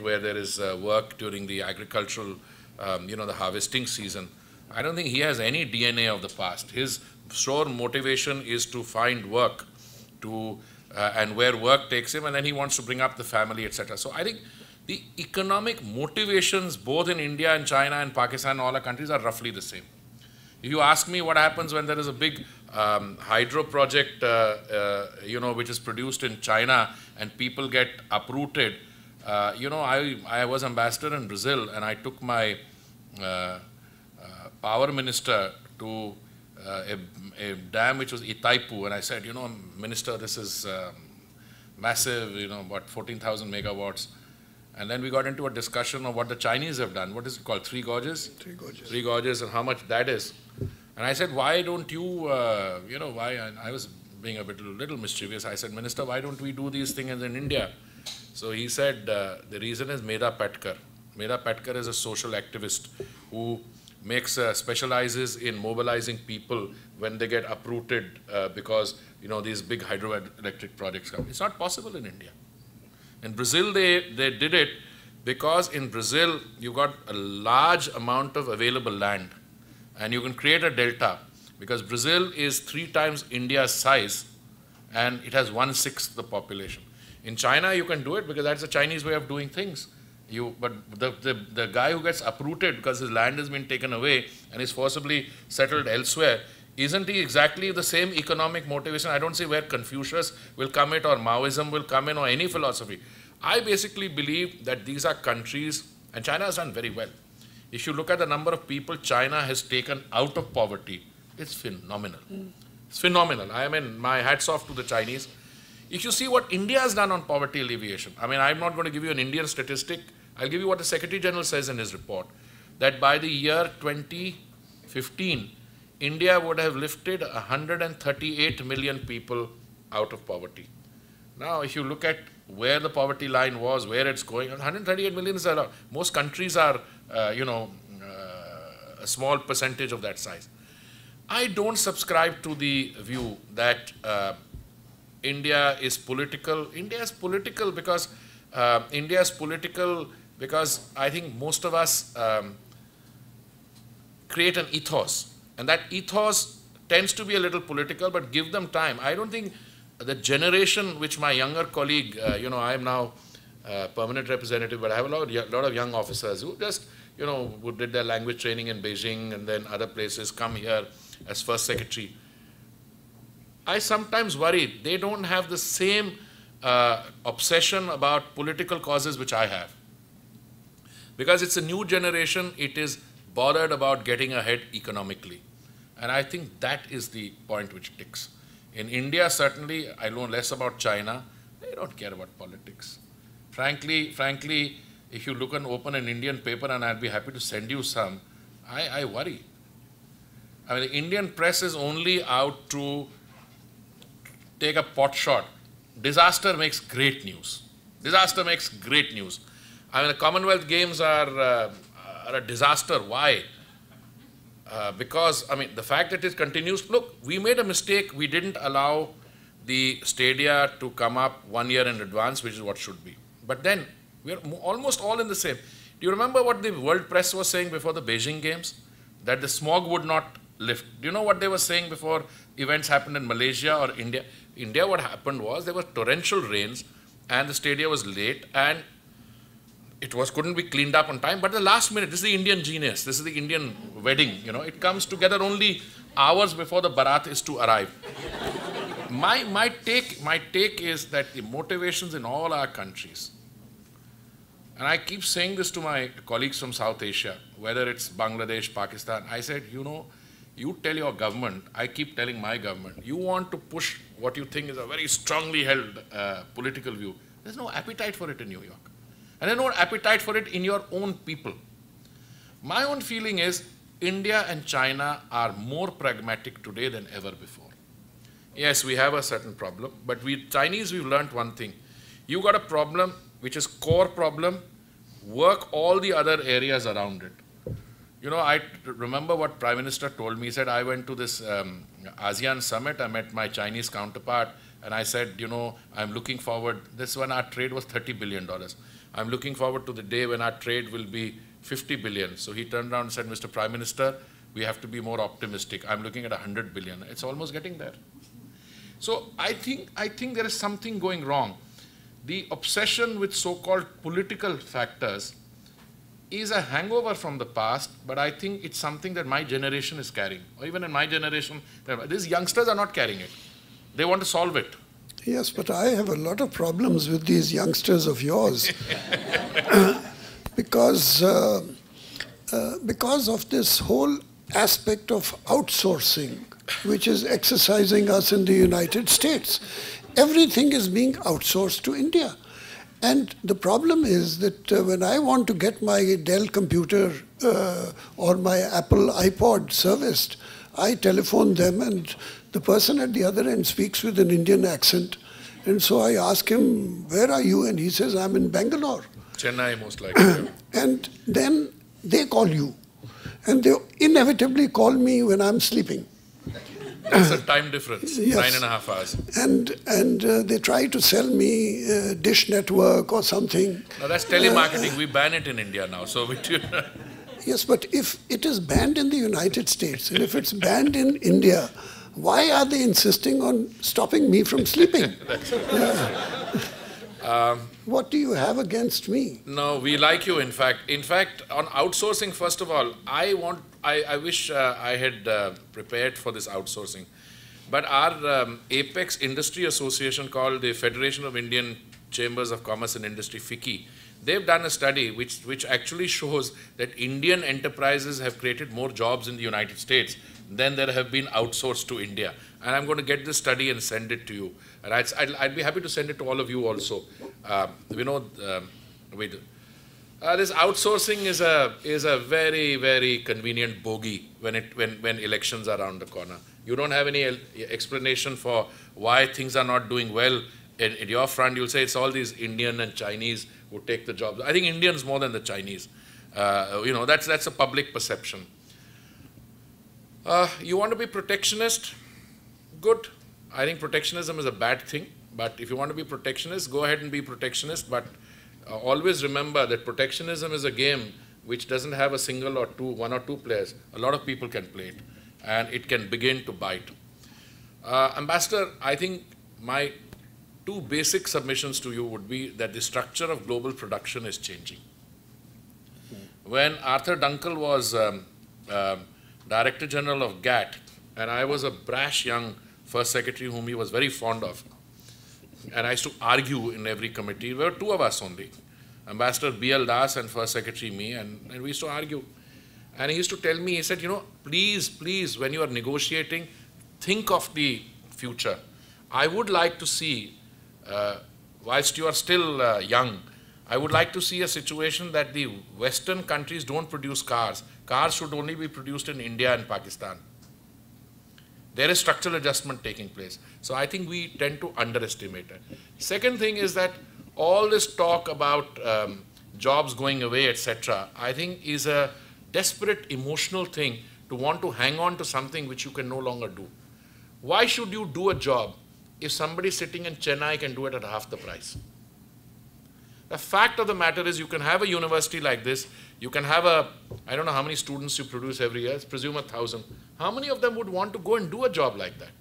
where there is work during the agricultural, the harvesting season. I don't think he has any DNA of the past. His sole motivation is to find work, and where work takes him, and then he wants to bring up the family, etc. So I think the economic motivations, both in India and China and Pakistan, all our countries, are roughly the same. If you ask me what happens when there is a big hydro project, which is produced in China and people get uprooted, I was ambassador in Brazil, and I took my power minister to a dam which was Itaipu, and I said, Minister, this is massive, about 14,000 megawatts. And then we got into a discussion of what the Chinese have done. What is it called? Three gorges? Three gorges. Three gorges, and how much that is. And I said, why don't you, why? And I was being a little mischievous. I said, Minister, why don't we do these things in India? So he said, the reason is Meda Patkar. Meda Patkar is a social activist who specializes in mobilizing people when they get uprooted because, these big hydroelectric projects come. It's not possible in India. In Brazil, they did it because in Brazil, you got a large amount of available land, and you can create a delta because Brazil is 3 times India's size, and it has 1/6 the population. In China, you can do it because that's the Chinese way of doing things. But the guy who gets uprooted because his land has been taken away and is forcibly settled elsewhere, isn't he exactly the same economic motivation? I don't see where Confucius will come in, or Maoism will come in, or any philosophy. I basically believe that these are countries, and China has done very well. If you look at the number of people China has taken out of poverty, it's phenomenal. It's phenomenal. I mean, my hats off to the Chinese. If you see what India has done on poverty alleviation, I mean, I'm not going to give you an Indian statistic. I'll give you what the Secretary General says in his report, that by the year 2015, India would have lifted 138 million people out of poverty. Now, if you look at where the poverty line was, where it's going, 138 million is a lot. Most countries are, a small percentage of that size. I don't subscribe to the view that India is political. India is political because I think most of us create an ethos. And that ethos tends to be a little political, but give them time. I don't think the generation which my younger colleague, I am now permanent representative, but I have a lot of young officers who just, who did their language training in Beijing and then other places, come here as first secretary. I sometimes worry they don't have the same obsession about political causes which I have. Because it's a new generation, it is bothered about getting ahead economically. And I think that is the point which ticks. In India, certainly, I know less about China, they don't care about politics. Frankly, if you look and open an Indian paper, and I'd be happy to send you some, I worry. I mean, the Indian press is only out to take a pot shot. Disaster makes great news. Disaster makes great news. I mean, the Commonwealth Games are a disaster. Why? Because, I mean, the fact that it continues, look, we made a mistake. We didn't allow the stadia to come up 1 year in advance, which is what should be. But then, we're almost all in the same. Do you remember what the world press was saying before the Beijing Games? That the smog would not lift. Do you know what they were saying before events happened in Malaysia or India? India, what happened was there were torrential rains and the stadia was late and it couldn't be cleaned up on time. But the last minute, this is the Indian genius, this is the Indian wedding, it comes together only hours before the barat is to arrive. My take is that the motivations in all our countries, and I keep saying this to my colleagues from South Asia, whether it's Bangladesh, Pakistan, I said, you tell your government, I keep telling my government, you want to push what you think is a very strongly held political view. There's no appetite for it in New York. And there's no appetite for it in your own people. My own feeling is India and China are more pragmatic today than ever before. Yes, we have a certain problem, but Chinese, we've learned one thing. You got a problem which is core problem, work all the other areas around it. I remember what Prime Minister told me. He said, I went to this ASEAN summit, I met my Chinese counterpart, and I said, I'm looking forward, this one our trade was $30 billion. I'm looking forward to the day when our trade will be 50 billion. So he turned around and said, Mr. Prime Minister, we have to be more optimistic. I'm looking at 100 billion. It's almost getting there. So I think there is something going wrong. The obsession with so-called political factors is a hangover from the past, but I think it's something that my generation is carrying. Or even in my generation, these youngsters are not carrying it. They want to solve it. Yes, but I have a lot of problems with these youngsters of yours because of this whole aspect of outsourcing, which is exercising us in the United States. Everything is being outsourced to India. And the problem is that when I want to get my Dell computer or my Apple iPod serviced, I telephone them and the person at the other end speaks with an Indian accent. And so I ask him, where are you? And he says, I'm in Bangalore. Chennai, most likely. And then they call you. And they inevitably call me when I'm sleeping. That's a time difference, yes. 9.5 hours. And they try to sell me Dish Network or something. Now that's telemarketing. We ban it in India now. So yes, but if it is banned in the United States and if it's banned in India, why are they insisting on stopping me from sleeping? What do you have against me? No, we like you, in fact. In fact, on outsourcing, first of all, I wish I had prepared for this outsourcing. But our Apex Industry Association, called the Federation of Indian Chambers of Commerce and Industry, FICCI, they've done a study which actually shows that Indian enterprises have created more jobs in the United States than there have been outsourced to India. And I'm going to get this study and send it to you. And I'd be happy to send it to all of you also. This outsourcing is a very, very convenient bogey when elections are around the corner. You don't have any explanation for why things are not doing well. At your front, you'll say it's all these Indian and Chinese who take the jobs. I think Indians more than the Chinese. That's a public perception. You want to be protectionist? Good. I think protectionism is a bad thing. But if you want to be protectionist, go ahead and be protectionist. But always remember that protectionism is a game which doesn't have a single or one or two players. A lot of people can play it. And it can begin to bite. Ambassador, I think my two basic submissions to you would be that the structure of global production is changing. When Arthur Dunkel was Director General of GATT, and I was a brash young First Secretary whom he was very fond of, and I used to argue in every committee. There were two of us only, Ambassador B.L. Das and First Secretary me, and we used to argue. And he used to tell me, he said, please, when you are negotiating, think of the future. I would like to see, whilst you are still young, I would like to see a situation that the Western countries don't produce cars. Cars should only be produced in India and Pakistan. There is structural adjustment taking place. So I think we tend to underestimate it. Second thing is that all this talk about jobs going away, etc., I think is a desperate emotional thing to want to hang on to something which you can no longer do. Why should you do a job if somebody sitting in Chennai can do it at half the price? The fact of the matter is you can have a university like this, you can have I don't know how many students you produce every year, presume 1,000. How many of them would want to go and do a job like that?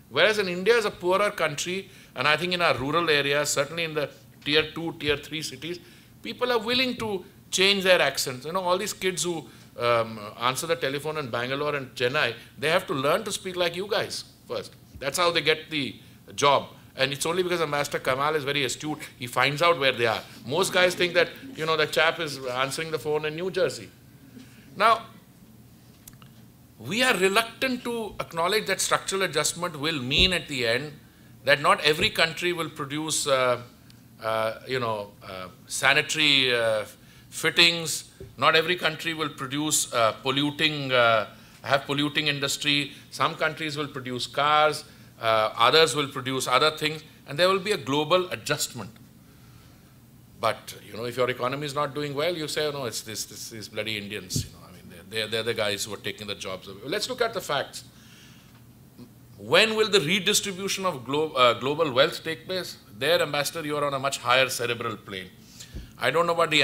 Whereas in India is a poorer country, and I think in our rural areas, certainly in the tier 2, tier 3 cities, people are willing to change their accents. All these kids who answer the telephone in Bangalore and Chennai, they have to learn to speak like you guys first. That's how they get the job. And it's only because Ambassador Kamal is very astute, he finds out where they are. Most guys think that, the chap is answering the phone in New Jersey. Now, we are reluctant to acknowledge that structural adjustment will mean at the end that not every country will produce, sanitary fittings. Not every country will produce have polluting industry. Some countries will produce cars. Others will produce other things, and there will be a global adjustment. But, if your economy is not doing well, you say, oh, no, it's these bloody Indians. They're the guys who are taking the jobs away. Let's look at the facts. When will the redistribution of global wealth take place? There, Ambassador, you are on a much higher cerebral plane. I don't know about the